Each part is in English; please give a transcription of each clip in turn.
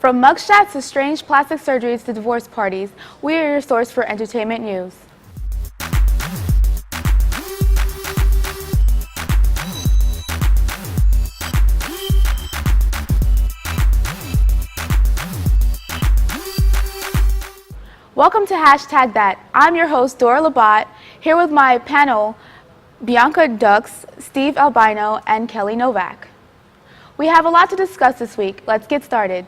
From mugshots to strange plastic surgeries to divorce parties, we are your source for entertainment news. Welcome to Hashtag That. I'm your host, Dora Labat, here with my panel, Bianca Dux, Steve Albino, and Kelly Novak. We have a lot to discuss this week. Let's get started.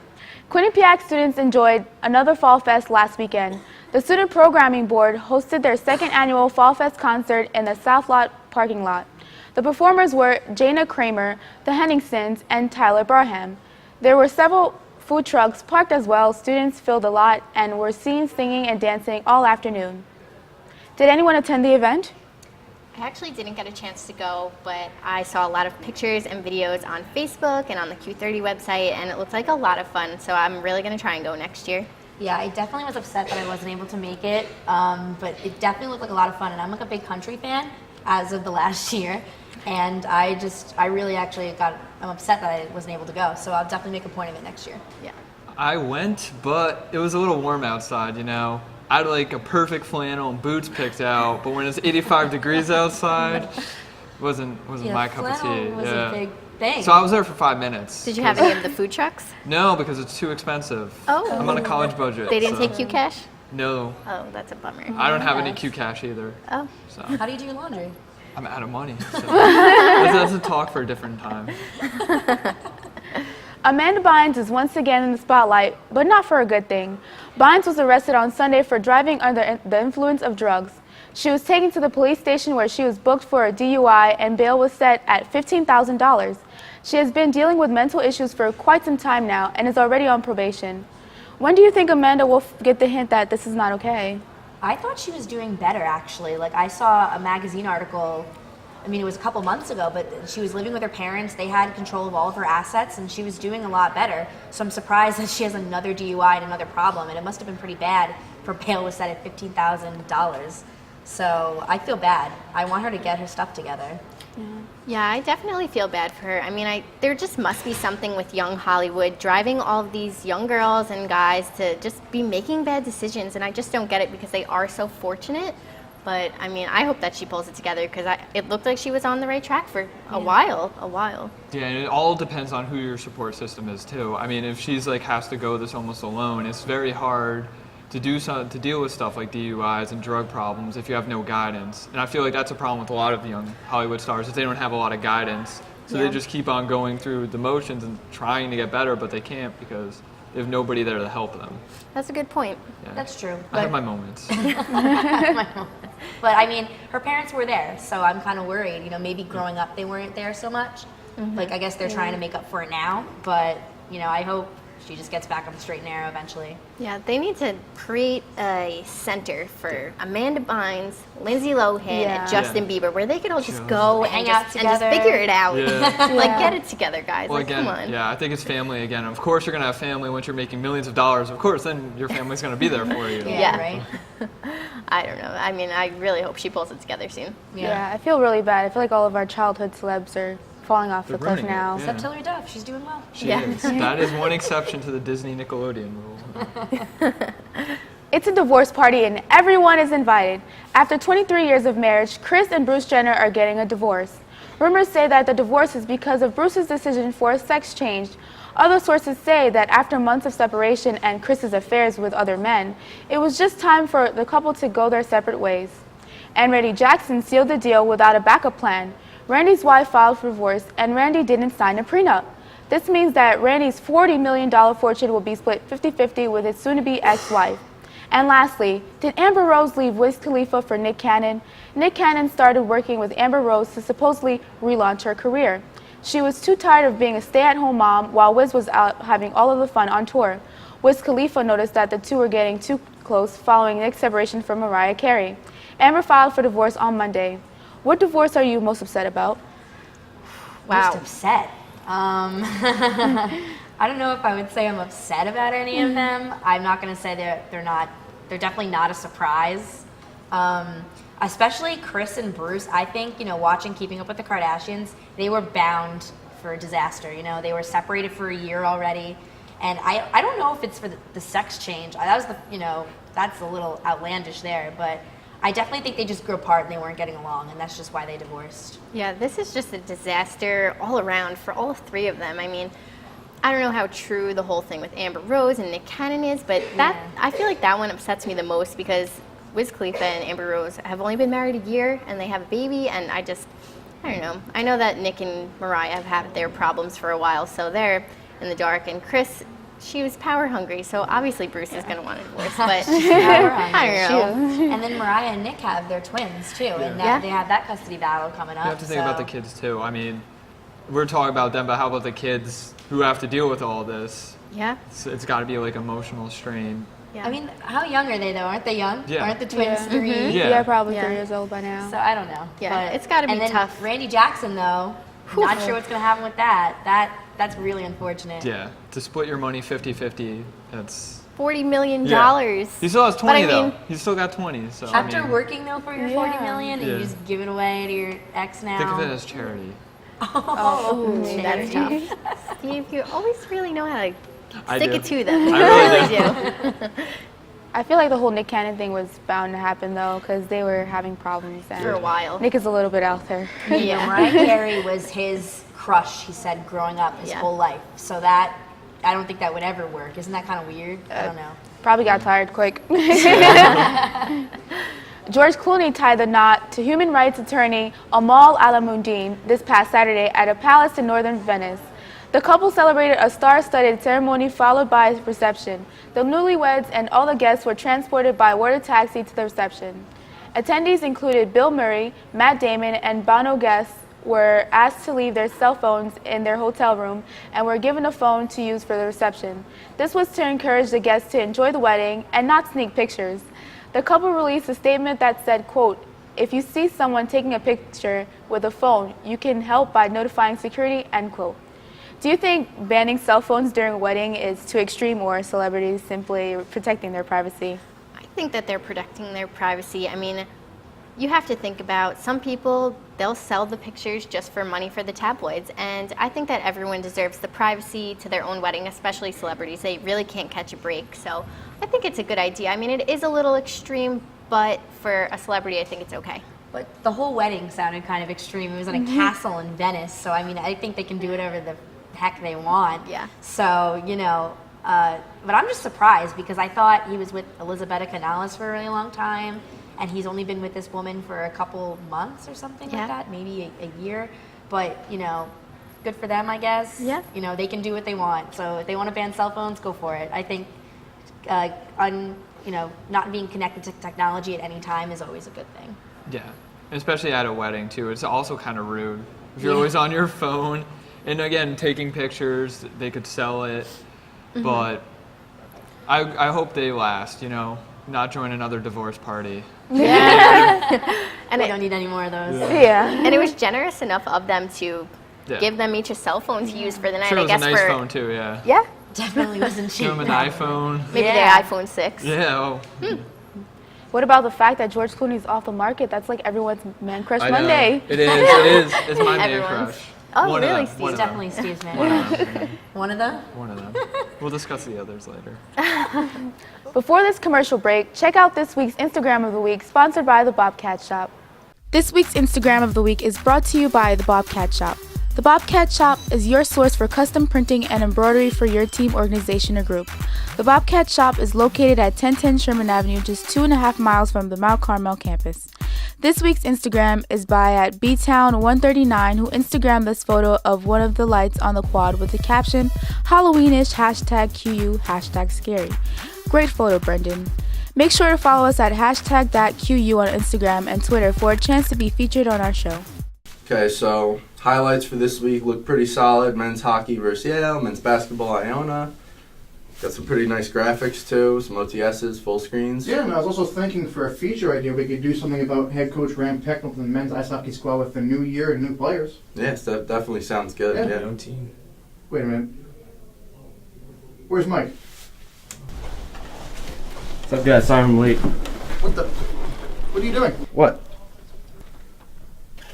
Quinnipiac students enjoyed another Fall Fest last weekend. The Student Programming Board hosted their second annual Fall Fest concert in the South Lot parking lot. The performers were Jana Kramer, the Henningsons, and Tyler Barham. There were several food trucks parked as well. Students filled the lot and were seen singing and dancing all afternoon. Did anyone attend the event? I actually didn't get a chance to go, but I saw a lot of pictures and videos on Facebook and on the Q30 website, and it looked like a lot of fun, so I'm really going to try and go next year. Yeah, I definitely was upset that I wasn't able to make it, but it definitely looked like a lot of fun, and I'm like a big country fan as of the last year, and I'm upset that I wasn't able to go, so I'll definitely make a point of it next year. Yeah. I went, but it was a little warm outside, you know. I had like a perfect flannel and boots picked out, but when it's 85 degrees outside, it wasn't my cup of tea. Flannel was a big thing. So I was there for 5 minutes. Did you have any of the food trucks? No, because it's too expensive. Oh. I'm on a college budget. They didn't so. take Q Cash? No. Oh, that's a bummer. I don't have any Q Cash either. Oh. So How do you do your laundry? I'm out of money. So. That's a talk for a different time. Amanda Bynes is once again in the spotlight, but not for a good thing. Bynes was arrested on Sunday for driving under the influence of drugs. She was taken to the police station where she was booked for a DUI and bail was set at $15,000. She has been dealing with mental issues for quite some time now and is already on probation. When do you think Amanda will get the hint that this is not okay? I thought she was doing better, actually. Like, I saw a magazine article, I mean, it was a couple months ago, but she was living with her parents. They had control of all of her assets, and she was doing a lot better. So I'm surprised that she has another DUI and another problem, and it must have been pretty bad if her bail was set at $15,000. So I feel bad. I want her to get her stuff together. Yeah, I definitely feel bad for her. I mean, there just must be something with young Hollywood driving all of these young girls and guys to just be making bad decisions, and I just don't get it because they are so fortunate. But, I mean, I hope that she pulls it together because it looked like she was on the right track for a while. Yeah, and it all depends on who your support system is too. I mean, if she's like has to go this almost alone, it's very hard to deal with stuff like DUIs and drug problems if you have no guidance. And I feel like that's a problem with a lot of young Hollywood stars, is they don't have a lot of guidance. So they just keep on going through the motions and trying to get better, but they can't because they have nobody there to help them. That's a good point. Yeah. That's true. I have my moments. But I mean, her parents were there, so I'm kind of worried. You know, maybe growing up they weren't there so much. Like, I guess they're trying to make up for it now. But, you know, I hope she just gets back on the straight and narrow eventually. Yeah, they need to create a center for Amanda Bynes, Lindsay Lohan, and Justin Bieber, where they could all just go and hang out just together, figure it out. Yeah. Like, get it together, guys. Well, like, again, come on. yeah, I think it's family again. Of course, you're gonna have family once you're making millions of dollars. Of course, then your family's gonna be there for you. Yeah. Right? I don't know. I mean, I really hope she pulls it together soon. Yeah, I feel really bad. I feel like all of our childhood celebs are falling off the cliff ruining it, now. yeah. Except Hilary Duff, she's doing well. She is. That is one exception to the Disney Nickelodeon rule. It's a divorce party and everyone is invited. After 23 years of marriage, Kris and Bruce Jenner are getting a divorce. Rumors say that the divorce is because of Bruce's decision for a sex change. Other sources say that after months of separation and Kris's affairs with other men, it was just time for the couple to go their separate ways. And Randy Jackson sealed the deal without a backup plan. Randy's wife filed for divorce and Randy didn't sign a prenup. This means that Randy's $40 million fortune will be split 50-50 with his soon-to-be ex-wife. And lastly, did Amber Rose leave Wiz Khalifa for Nick Cannon? Nick Cannon started working with Amber Rose to supposedly relaunch her career. She was too tired of being a stay-at-home mom while Wiz was out having all of the fun on tour. Wiz Khalifa noticed that the two were getting too close following Nick's separation from Mariah Carey. Amber filed for divorce on Monday. What divorce are you most upset about? Most upset. I don't know if I would say I'm upset about any of them. I'm not going to say they're definitely not a surprise. Especially Kris and Bruce. I think, watching Keeping Up with the Kardashians, they were bound for disaster. They were separated for a year already. And I don't know if it's for the sex change. That was that's a little outlandish there, but I definitely think they just grew apart and they weren't getting along, and that's just why they divorced. Yeah, this is just a disaster all around for all three of them. I mean, I don't know how true the whole thing with Amber Rose and Nick Cannon is, but I feel like that one upsets me the most because Wiz Khalifa and Amber Rose have only been married a year and they have a baby, and I don't know. I know that Nick and Mariah have had their problems for a while, so they're in the dark. And Chris, she was power hungry, so obviously Bruce is going to want a divorce, but I don't know. And then Mariah and Nick have their twins too, and now they have that custody battle coming up. You have to think about the kids too. I mean, we're talking about them, but how about the kids who have to deal with all this? Yeah. It's got to be like emotional strain. Yeah. I mean, how young are they though? Aren't they young? Yeah. Aren't the twins Yeah. 3? Yeah. Probably Yeah. 3 years old by now. So I don't know. Yeah, But- it's gotta be and then tough. Randy Jackson though, not sure what's gonna happen with that. That's really unfortunate. Yeah, to split your money 50-50, that's... $40 million. Yeah. He still has 20 But I though. mean- He's still got 20, so After I mean, working though for your Yeah. 40 million and Yeah. you just give it away to your ex now. think of it as charity. That's tough. Steve, you always really know how to I stick do. it to them. I really do. I feel like the whole Nick Cannon thing was bound to happen though, because they were having problems. And For a while. Nick is a little bit out there. Yeah. Mariah Carey was his crush, he said, growing up his Yeah. whole life. So that, I don't think that would ever work. Isn't that kind of weird? I don't know. Probably got tired quick. George Clooney tied the knot to human rights attorney Amal Alamuddin this past Saturday at a palace in northern Venice. The couple celebrated a star-studded ceremony followed by a reception. The newlyweds and all the guests were transported by water taxi to the reception. Attendees included Bill Murray, Matt Damon, and Bono. Guests were asked to leave their cell phones in their hotel room and were given a phone to use for the reception. This was to encourage the guests to enjoy the wedding and not sneak pictures. The couple released a statement that said, quote, "If you see someone taking a picture with a phone, you can help by notifying security," end quote. Do you think banning cell phones during a wedding is too extreme, or celebrities simply protecting their privacy? I think that they're protecting their privacy. I mean, you have to think about some people, they'll sell the pictures just for money for the tabloids. And I think that everyone deserves the privacy to their own wedding, especially celebrities. They really can't catch a break. So I think it's a good idea. I mean, it is a little extreme, but for a celebrity, I think it's okay. But the whole wedding sounded kind of extreme. It was in a castle in Venice. So, I mean, I think they can do whatever the heck they want. Yeah. So, but I'm just surprised because I thought he was with Elisabetta Canales for a really long time, and he's only been with this woman for a couple months or something Yeah. like that, maybe a year. But, good for them, I guess. Yeah. They can do what they want. So if they want to ban cell phones, go for it. I think, not being connected to technology at any time is always a good thing. Yeah, especially at a wedding too. It's also kind of rude if you're Yeah. always on your phone. And again, taking pictures, they could sell it, but I hope they last. Not join another divorce party. And We it, don't need any more of those. Yeah. and it was generous enough of them to Yeah. give them each a cell phone to use for the night. Sure, it I was a guess nice for phone too. Yeah. yeah, Definitely wasn't cheap. Give them an iPhone. maybe Yeah. their iPhone 6. Yeah. Oh. What about the fact that George Clooney's off the market? That's like everyone's man crush I know. Monday. It is. It is. It's my man Everyone's. crush. Oh, One of really, them, Steve? one It's of definitely Steve's man. them. One of them? One of them. We'll discuss the others later. Before this commercial break, check out this week's Instagram of the Week, sponsored by The Bobcat Shop. This week's Instagram of the Week is brought to you by The Bobcat Shop. The Bobcat Shop is your source for custom printing and embroidery for your team, organization, or group. The Bobcat Shop is located at 1010 Sherman Avenue, just 2.5 miles from the Mount Carmel campus. This week's Instagram is by at btown139, who Instagrammed this photo of one of the lights on the quad with the caption, Halloweenish, #QU, #scary. Great photo, Brendan. Make sure to follow us at #thatQU on Instagram and Twitter for a chance to be featured on our show. Okay, so highlights for this week look pretty solid. Men's hockey versus Yale, men's basketball Iona. Got some pretty nice graphics too, some OTSs, full screens. Yeah, and I was also thinking for a feature idea, we could do something about head coach Ram Pecknell from the men's ice hockey squad with the new year and new players. Yes, that definitely sounds good. Yeah. Yeah. Wait a minute. Where's Mike? What's up, guys? Sorry I'm late. What the? What are you doing? What?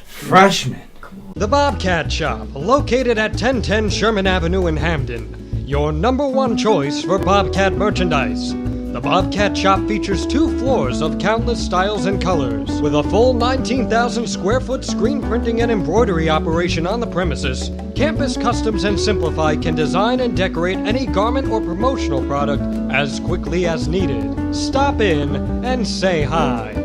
Freshman. The Bobcat Shop, located at 1010 Sherman Avenue in Hamden. your number one choice for Bobcat merchandise. The Bobcat shop features 2 floors of countless styles and colors. With a full 19,000 square foot screen printing and embroidery operation on the premises, Campus Customs and Simplify can design and decorate any garment or promotional product as quickly as needed. Stop in and say hi.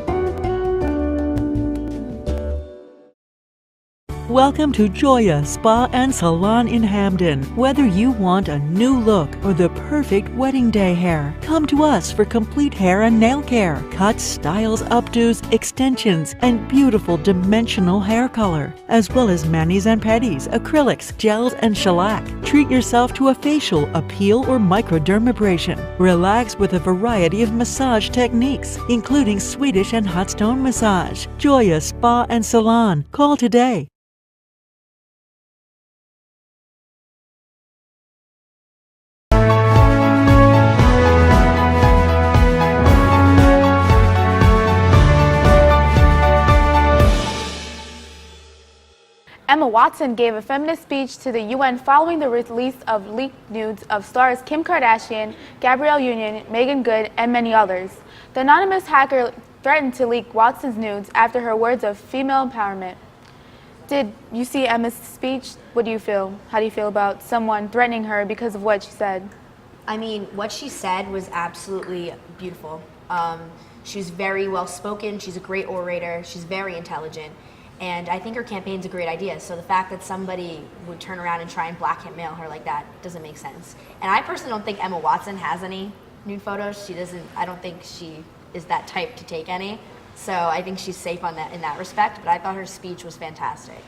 Welcome to Joya Spa and Salon in Hamden. Whether you want a new look or the perfect wedding day hair, come to us for complete hair and nail care, cuts, styles, updos, extensions, and beautiful dimensional hair color, as well as manis and pedis, acrylics, gels, and shellac. Treat yourself to a facial, a peel, or microdermabrasion. Relax with a variety of massage techniques, including Swedish and hot stone massage. Joya Spa and Salon. Call today. Emma Watson gave a feminist speech to the UN following the release of leaked nudes of stars Kim Kardashian, Gabrielle Union, Megan Good, and many others. The anonymous hacker threatened to leak Watson's nudes after her words of female empowerment. Did you see Emma's speech? What do you feel? How do you feel about someone threatening her because of what she said? I mean, what she said was absolutely beautiful. She's very well spoken. She's a great orator. She's very intelligent. And I think her campaign's a great idea. So the fact that somebody would turn around and try and blackmail her like that doesn't make sense. And I personally don't think Emma Watson has any nude photos. She doesn't. I don't think she is that type to take any. So I think she's safe on that in that respect. But I thought her speech was fantastic.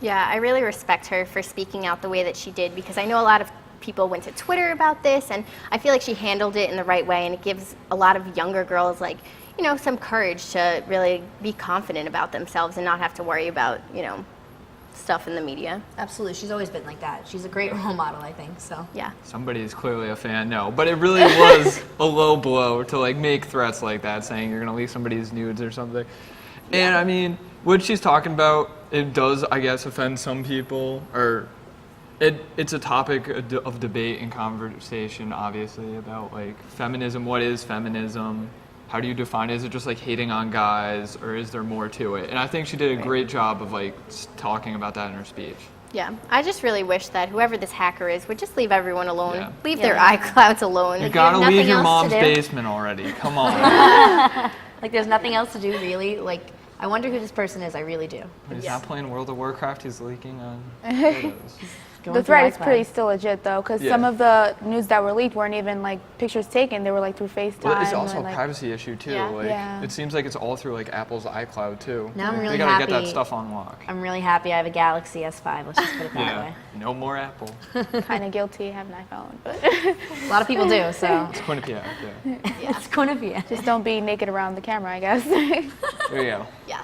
Yeah, I really respect her for speaking out the way that she did, because I know a lot of people went to Twitter about this, and I feel like she handled it in the right way, and it gives a lot of younger girls, like, you know, some courage to really be confident about themselves and not have to worry about, you know, stuff in the media. Absolutely. She's always been like that. She's a great role model, I think. So Yeah. Somebody is clearly a fan, no. But it really was a low blow to like make threats like that, saying you're gonna leak somebody's nudes or something. And I mean, what she's talking about, it does, I guess, offend some people, or it's a topic of debate and conversation, obviously, about like feminism. What is feminism? How do you define it? Is it just like hating on guys, or is there more to it? And I think she did a great job of like talking about that in her speech. Yeah, I just really wish that whoever this hacker is would just leave everyone alone. Yeah. Leave their iClouds alone. You Like, gotta there's leave nothing your else mom's to do. basement already. Come on. like, there's nothing else to do, really. Like, I wonder who this person is. I really do. He's not playing World of Warcraft. He's leaking on photos. The threat is pretty still legit though, because Yeah. some of the news that were leaked weren't even like pictures taken. They were like through FaceTime. Well, it's also and, a like, privacy issue too. Yeah. Like, Yeah. it seems like it's all through like Apple's iCloud too. Now I'm They really gotta get that happy. stuff on lock. I'm really happy I have a Galaxy S5. Let's just put it that Yeah. way. No more Apple. kind of guilty. I have an iPhone, but A lot of people do, so It's Quinnipiac. Yeah. it's going to be. just don't be naked around the camera, I guess. There you go. Yeah.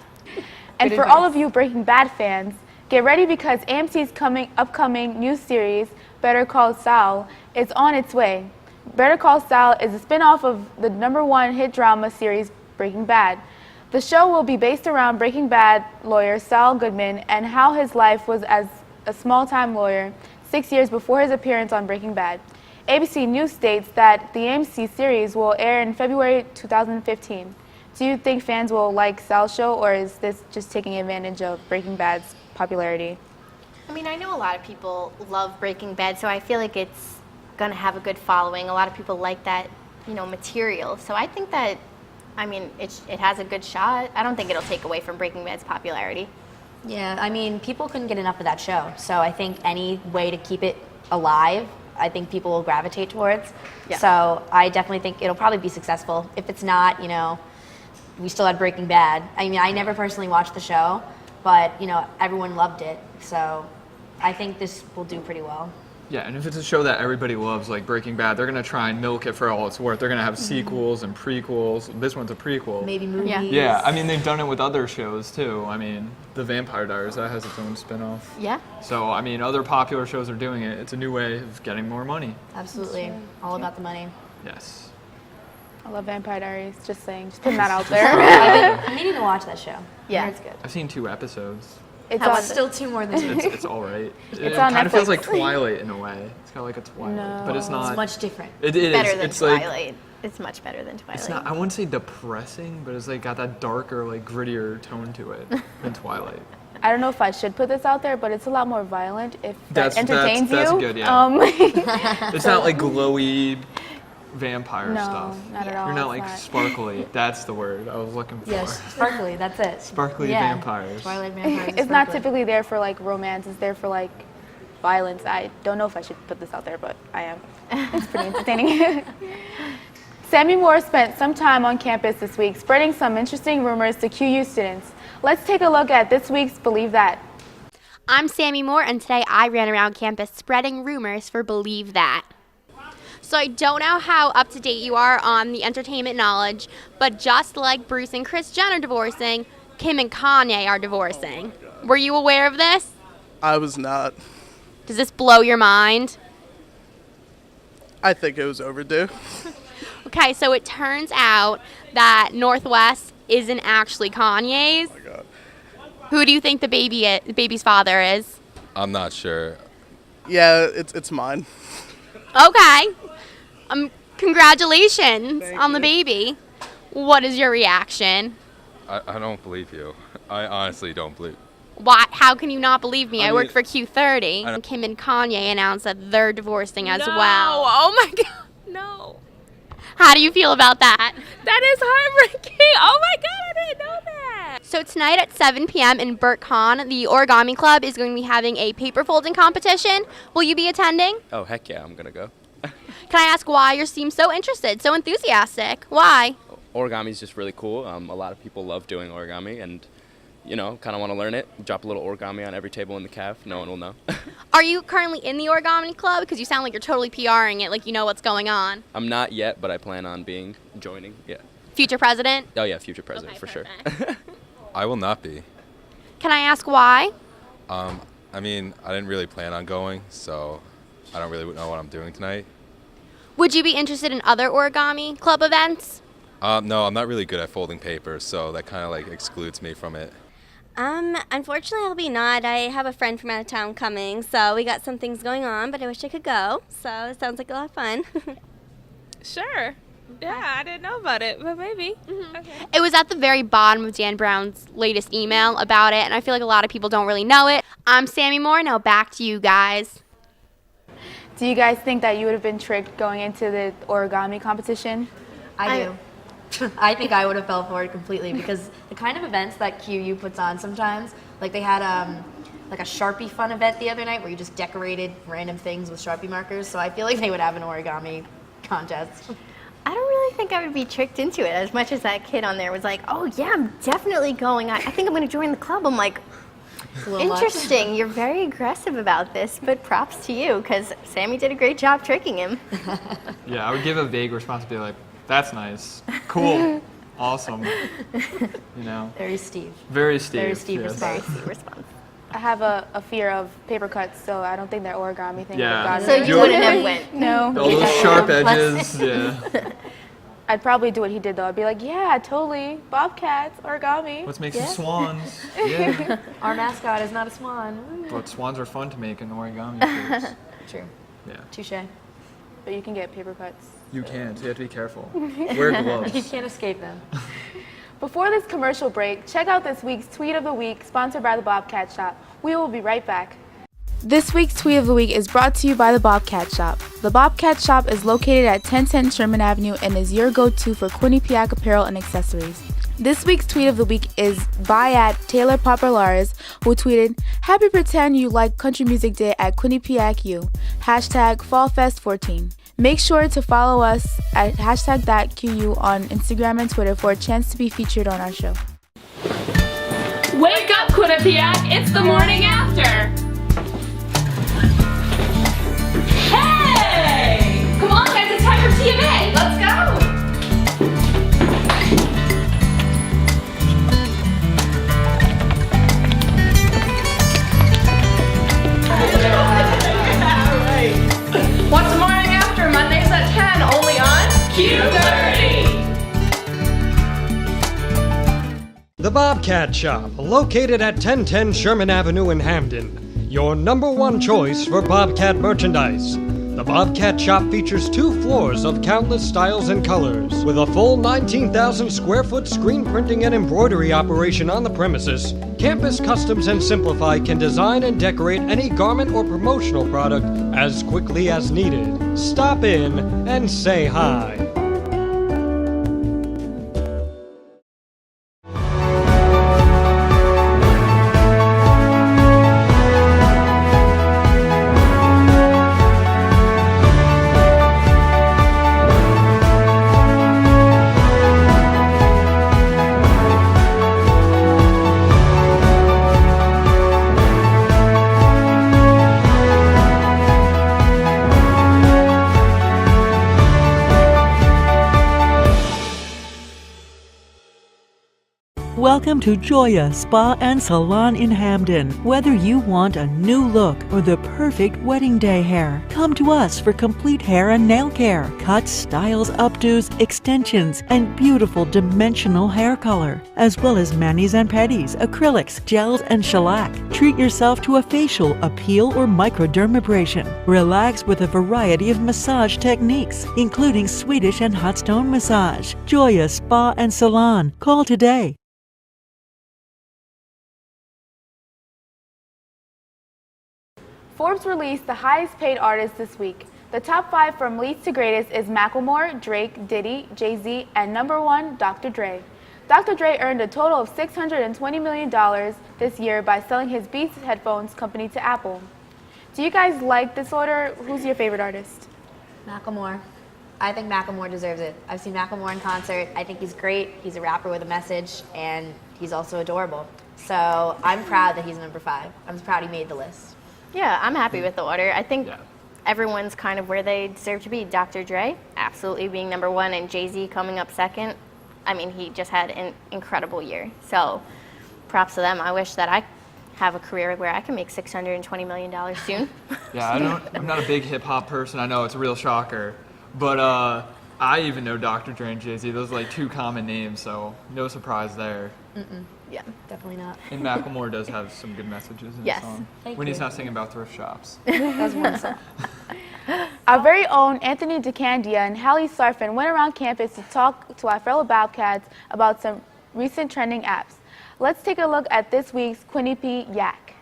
And Good for advice. all of you Breaking Bad fans, get ready because AMC's upcoming new series, Better Call Saul, is on its way. Better Call Saul is a spin-off of the #1 hit drama series Breaking Bad. The show will be based around Breaking Bad lawyer Saul Goodman and how his life was as a small-time lawyer 6 years before his appearance on Breaking Bad. ABC News states that the AMC series will air in February 2015. Do you think fans will like Sal's show, or is this just taking advantage of Breaking Bad's popularity? I mean, I know a lot of people love Breaking Bad, so I feel like it's going to have a good following. A lot of people like that, you know, material. So I think that, I mean, it has a good shot. I don't think it'll take away from Breaking Bad's popularity. Yeah, I mean, people couldn't get enough of that show. So I think any way to keep it alive, I think people will gravitate towards. Yeah. So I definitely think it'll probably be successful. If it's not, you know, we still had Breaking Bad. I mean, I never personally watched the show, but, you know, everyone loved it. So I think this will do pretty well. Yeah, and if it's a show that everybody loves, like Breaking Bad, they're gonna try and milk it for all it's worth. They're gonna have sequels and prequels. This one's a prequel. Maybe movies. Yeah. Yeah, I mean they've done it with other shows too. I mean, The Vampire Diaries, that has its own spin-off. Yeah. So I mean, other popular shows are doing it. It's a new way of getting more money. Absolutely. All about the money. Yes. I love Vampire Diaries, just saying, just putting that out there. I need to watch that show. Yeah. It's good. I've seen 2 episodes. It's How on. was it? Still 2 more than you. It's all right. It on kind of feels Netflix. like Twilight in a way. It's kind of like a Twilight, No. but it's not. It's much different. It is. Better than It's like Twilight. It's much better than Twilight. it's not. I wouldn't say depressing, but it's like got that darker, like grittier tone to it than Twilight. I don't know if I should put this out there, but it's a lot more violent. If that That's- entertains that's you. good, yeah. It's not like So- glowy vampire No, stuff. not at all. You're not It's like not. sparkly. That's the word I was looking for. Yes, sparkly. That's it. Sparkly Yeah. vampires. Twilight vampires. It's not typically there for like romance. It's there for like violence. I don't know if I should put this out there, but I am. It's pretty entertaining. Sammy Moore spent some time on campus this week spreading some interesting rumors to QU students. Let's take a look at this week's Believe That. I'm Sammy Moore, and today I ran around campus spreading rumors for Believe That. So I don't know how up to date you are on the entertainment knowledge, but just like Bruce and Kris Jenner divorcing, Kim and Kanye are divorcing. Were you aware of this? I was not. Does this blow your mind? I think it was overdue. Okay, so it turns out that Northwest isn't actually Kanye's. Oh my God. Who do you think the baby's father is? I'm not sure. Yeah, it's mine. Okay. Congratulations Thank on the you. baby. What is your reaction? I don't believe you. I honestly don't believe. Why? How can you not believe me? I I work mean- for Q30. I don't- Kim and Kanye announced that they're divorcing as well. Oh my God, no. How do you feel about that? That is heartbreaking. Oh my God, I didn't know that. So tonight at 7 p.m. in Burt Con, the Origami Club is going to be having a paper folding competition. Will you be attending? Oh heck yeah, I'm gonna go. Can I ask why you seem so interested, so enthusiastic? Why? Origami is just really cool. A lot of people love doing origami, and kind of want to learn it. Drop a little origami on every table in the caf. No one will know. Are you currently in the Origami Club? Because you sound like you're totally PRing it, like you know what's going on. I'm not yet, but I plan on joining. Yeah. Future president? Oh yeah, future president Okay, for sure. I will not be. Can I ask why? I mean, I didn't really plan on going, so I don't really know what I'm doing tonight. Would you be interested in other Origami Club events? No, I'm not really good at folding paper, so that kind of like excludes me from it. Unfortunately, I'll be not. I have a friend from out of town coming, so we got some things going on, but I wish I could go. So it sounds like a lot of fun. Sure. Yeah, I didn't know about it, but maybe. Okay. It was at the very bottom of Dan Brown's latest email about it, and I feel like a lot of people don't really know it. I'm Sammy Moore. Now back to you guys. Do you guys think that you would have been tricked going into the origami competition? I do. I think I would have fell for it completely because the kind of events that QU puts on sometimes, like they had like a Sharpie fun event the other night where you just decorated random things with Sharpie markers. So I feel like they would have an origami contest. I don't really think I would be tricked into it as much as that kid on there was like, oh yeah, I'm definitely going. I think I'm going to join the club. I'm like, It's a little much. interesting. You're very aggressive about this, but props to you because Sammy did a great job tricking him. Yeah, I would give a vague response, be like, "That's nice, cool, awesome." You know. Very Steve. Very Steve. Very Steve yes. response. Very sweet response. I have a fear of paper cuts, so I don't think that origami thing Yeah. would have So gotten you me. wouldn't have went. No. All those sharp edges. Yeah. I'd probably do what he did though. I'd be like, yeah, totally, bobcats, origami. Let's make some swans. Yeah. Our mascot is not a swan. But swans are fun to make in origami shapes. True. Yeah. Touche. But you can get paper cuts. You can't. You have to be careful. Wear gloves. You can't escape them. Before this commercial break, check out this week's Tweet of the Week, sponsored by the Bobcat Shop. We will be right back. This week's Tweet of the Week is brought to you by the Bobcat Shop. The Bobcat Shop is located at 1010 Sherman Avenue and is your go-to for Quinnipiac apparel and accessories. This week's Tweet of the Week is by at Taylor Populares, who tweeted, "Happy pretend you like Country Music Day at Quinnipiac U. #FallFest14. Make sure to follow us at #thatQU on Instagram and Twitter for a chance to be featured on our show." Wake up, Quinnipiac. It's the morning after. Hey! Come on, guys. It's time for TMA. Let's go. What's the morning after? Mondays at 10, only on Q30. The Bobcat Shop, located at 1010 Sherman Avenue in Hamden. Your number one choice for Bobcat merchandise. The Bobcat Shop features 2 floors of countless styles and colors. With a full 19,000 square foot screen printing and embroidery operation on the premises, Campus Customs and Simplify can design and decorate any garment or promotional product as quickly as needed. Stop in and say hi. Welcome to Joya Spa and Salon in Hamden. Whether you want a new look or the perfect wedding day hair, come to us for complete hair and nail care, cuts, styles, updos, extensions, and beautiful dimensional hair color, as well as manis and pedis, acrylics, gels, and shellac. Treat yourself to a facial, a peel, or microdermabrasion. Relax with a variety of massage techniques, including Swedish and hot stone massage. Joya Spa and Salon. Call today. Forbes released the highest paid artists this week. The top 5 from least to greatest is Macklemore, Drake, Diddy, Jay-Z, and number 1, Dr. Dre. Dr. Dre earned a total of $620 million this year by selling his Beats headphones company to Apple. Do you guys like this order? Who's your favorite artist? Macklemore. I think Macklemore deserves it. I've seen Macklemore in concert. I think he's great. He's a rapper with a message, and he's also adorable. So I'm proud that he's number 5. I'm proud he made the list. Yeah, I'm happy with the order. I think everyone's kind of where they deserve to be. Dr. Dre, absolutely being number 1, and Jay-Z coming up second. I mean, he just had an incredible year. So props to them. I wish that I have a career where I can make $620 million soon. Yeah, I'm not a big hip-hop person. I know it's a real shocker. But I even know Dr. Dre and Jay-Z. Those are like 2 common names, so no surprise there. Yeah, definitely not. And Macklemore does have some good messages in Yes. the song. Thank when he's you. not singing about thrift shops. That's one song. Our very own Anthony DeCandia and Hallie Sarfin went around campus to talk to our fellow Bobcats about some recent trending apps. Let's take a look at this week's Quinnipiac Yak.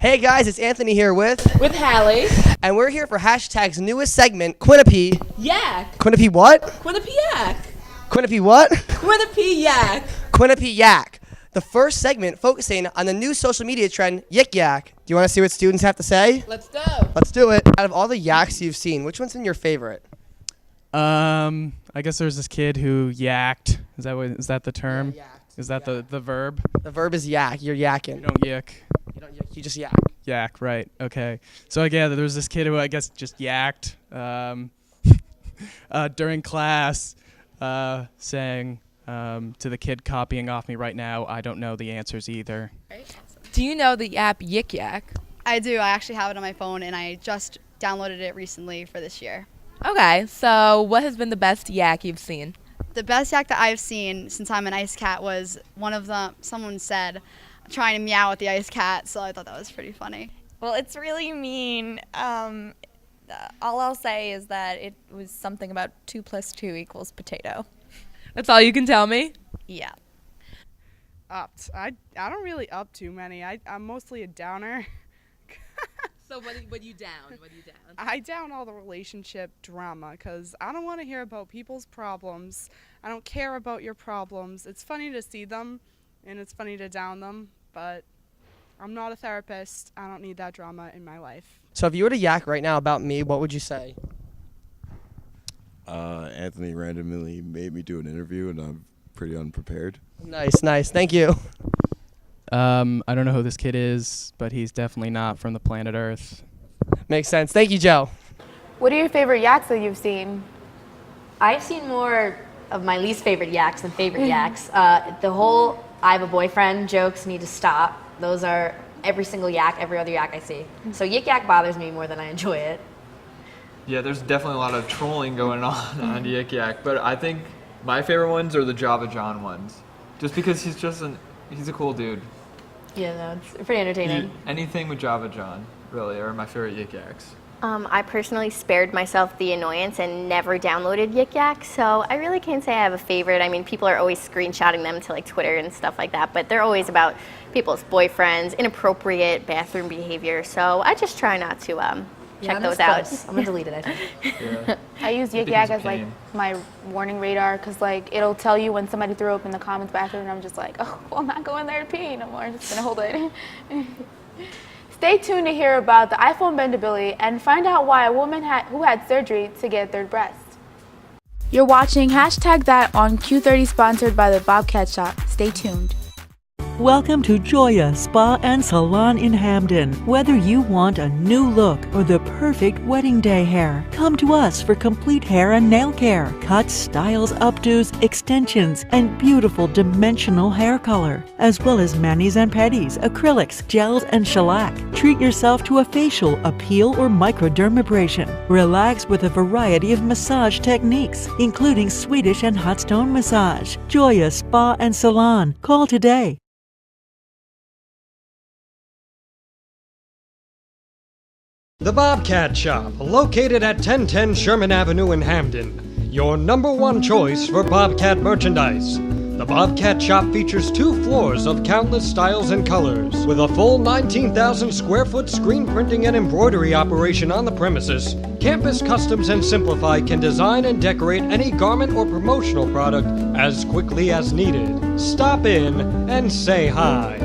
Hey guys, it's Anthony here with Hallie. And we're here for Hashtag's newest segment, Quinnipiac. Yak. Quinnipiac what? Quinnipiac. Quinnipiac what? Quinnipiac. Quinnipiac. The first segment focusing on the new social media trend, Yik Yak. Do you want to see what students have to say? Let's go. Let's do it. Out of all the yaks you've seen, which one's your favorite? I guess there's this kid who yacked. Is that the term? Yeah, is that the verb? The verb is yak. You're yakking. You don't yick. You don't yick. You just yak. Yak, right. Okay. So again, there was this kid who I guess just yacked during class, saying to the kid copying off me right now, I don't know the answers either. Do you know the app Yik Yak? I do. I actually have it on my phone, and I just downloaded it recently for this year. Okay, so what has been the best yak you've seen? The best yak that I've seen since I'm an ice cat was someone said, trying to meow at the ice cat, so I thought that was pretty funny. Well, it's really mean. All I'll say is that it was something about 2 + 2 = potato. That's all you can tell me? Yeah. Upped. I don't really up too many. I'm mostly a downer. So what you down? What you down? I down all the relationship drama because I don't want to hear about people's problems. I don't care about your problems. It's funny to see them, and it's funny to down them, but I'm not a therapist. I don't need that drama in my life. So if you were to yak right now about me, what would you say? Anthony randomly made me do an interview, and I'm pretty unprepared. Nice. Thank you. I don't know who this kid is, but he's definitely not from the planet Earth. Makes sense. Thank you, Joe. What are your favorite yaks that you've seen? I've seen more of my least favorite yaks than favorite yaks. The whole I have a boyfriend jokes need to stop. Those are every single yak, every other yak I see. So Yik Yak bothers me more than I enjoy it. Yeah, there's definitely a lot of trolling going on Yik Yak, but I think my favorite ones are the Java John ones. Just because he's just an He's a cool dude. Yeah, no, it's pretty entertaining. Anything with Java John, really, are my favorite Yik Yaks. I personally spared myself the annoyance and never downloaded Yik Yak, so I really can't say I have a favorite. I mean, people are always screenshotting them to like Twitter and stuff like that, but they're always about people's boyfriends, inappropriate bathroom behavior, so I just try not to check those out. I'm gonna delete it, I think. Yeah. I use Yik Yak as like my warning radar because like it'll tell you when somebody threw up in the commons bathroom, and I'm just like, oh, well, I'm not going there to pee no more. I'm just gonna hold it. Stay tuned to hear about the iPhone bendability and find out why a woman who had surgery to get a third breast. You're watching #that on Q30, sponsored by the Bobcat Shop. Stay tuned. Welcome to Joya Spa and Salon in Hamden. Whether you want a new look or the perfect wedding day hair, come to us for complete hair and nail care, cuts, styles, updos, extensions, and beautiful dimensional hair color, as well as manis and pedis, acrylics, gels, and shellac. Treat yourself to a facial, a peel, or microdermabrasion. Relax with a variety of massage techniques, including Swedish and hot stone massage. Joya Spa and Salon. Call today. The Bobcat Shop, located at 1010 Sherman Avenue in Hamden. Your #1 choice for Bobcat merchandise. The Bobcat Shop features 2 floors of countless styles and colors. With a full 19,000 square foot screen printing and embroidery operation on the premises, Campus Customs and Simplify can design and decorate any garment or promotional product as quickly as needed. Stop in and say hi.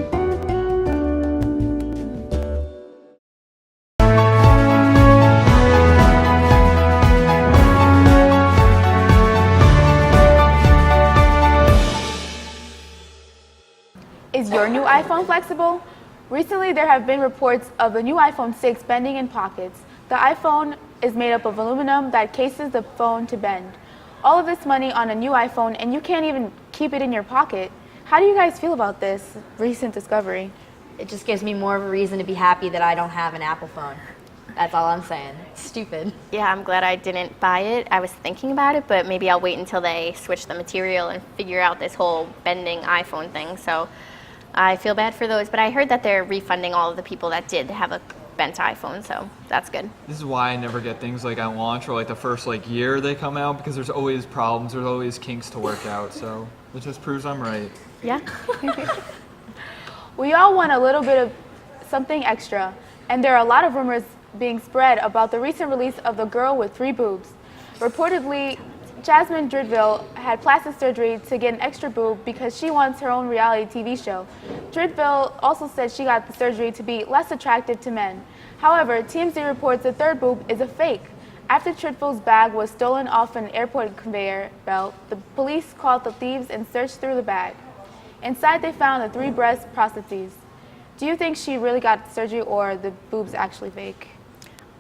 Is your new iPhone flexible? Recently, there have been reports of the new iPhone 6 bending in pockets. The iPhone is made up of aluminum that cases the phone to bend. All of this money on a new iPhone, and you can't even keep it in your pocket. How do you guys feel about this recent discovery? It just gives me more of a reason to be happy that I don't have an Apple phone. That's all I'm saying. It's stupid. Yeah, I'm glad I didn't buy it. I was thinking about it, but maybe I'll wait until they switch the material and figure out this whole bending iPhone thing. So I feel bad for those, but I heard that they're refunding all of the people that did have a bent iPhone, so that's good. This is why I never get things like at launch or like the first like year they come out, because there's always problems, there's always kinks to work out, so it just proves I'm right. Yeah. We all want a little bit of something extra, and there are a lot of rumors being spread about the recent release of The Girl with 3 Boobs. Reportedly, Jasmine Dridville had plastic surgery to get an extra boob because she wants her own reality TV show. Dridville also said she got the surgery to be less attractive to men. However, TMZ reports the 3rd boob is a fake. After Dridville's bag was stolen off an airport conveyor belt, the police called the thieves and searched through the bag. Inside, they found the 3 breast prostheses. Do you think she really got the surgery, or the boobs actually fake?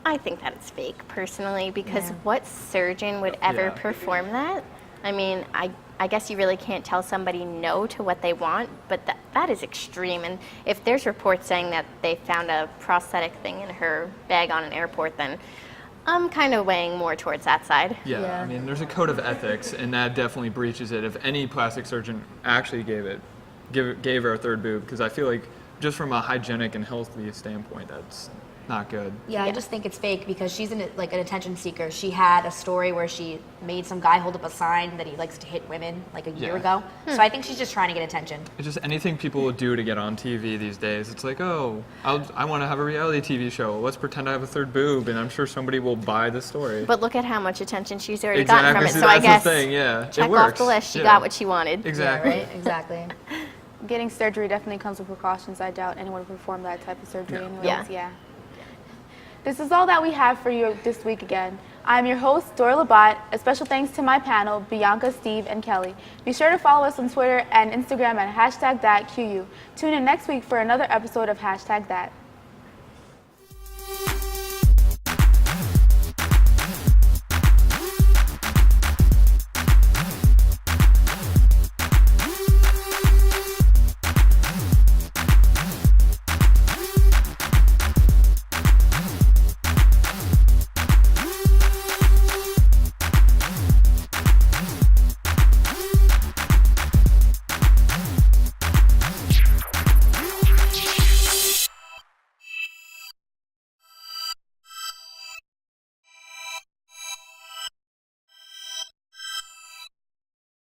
I think that it's fake, personally, because what surgeon would ever perform that? I mean, I guess you really can't tell somebody no to what they want, but that is extreme. And if there's reports saying that they found a prosthetic thing in her bag on an airport, then I'm kind of weighing more towards that side. Yeah, I mean, there's a code of ethics, and that definitely breaches it if any plastic surgeon actually gave her a 3rd boob, because I feel like just from a hygienic and healthy standpoint, that's not good. Yeah, I just think it's fake because she's an attention seeker. She had a story where she made some guy hold up a sign that he likes to hit women like a year ago. So I think she's just trying to get attention. It's just anything people would do to get on TV these days. It's like, oh, I want to have a reality TV show. Let's pretend I have a 3rd boob, and I'm sure somebody will buy the story. But look at how much attention she's already gotten from it. So that's I guess the thing, yeah. check it works. off the list. She got what she wanted. Exactly. Yeah, right? Exactly. Getting surgery definitely comes with precautions. I doubt anyone would perform that type of surgery anyways. Yeah. This is all that we have for you this week again. I'm your host, Dora Labat. A special thanks to my panel, Bianca, Steve, and Kelly. Be sure to follow us on Twitter and Instagram at #thatQU. Tune in next week for another episode of #that.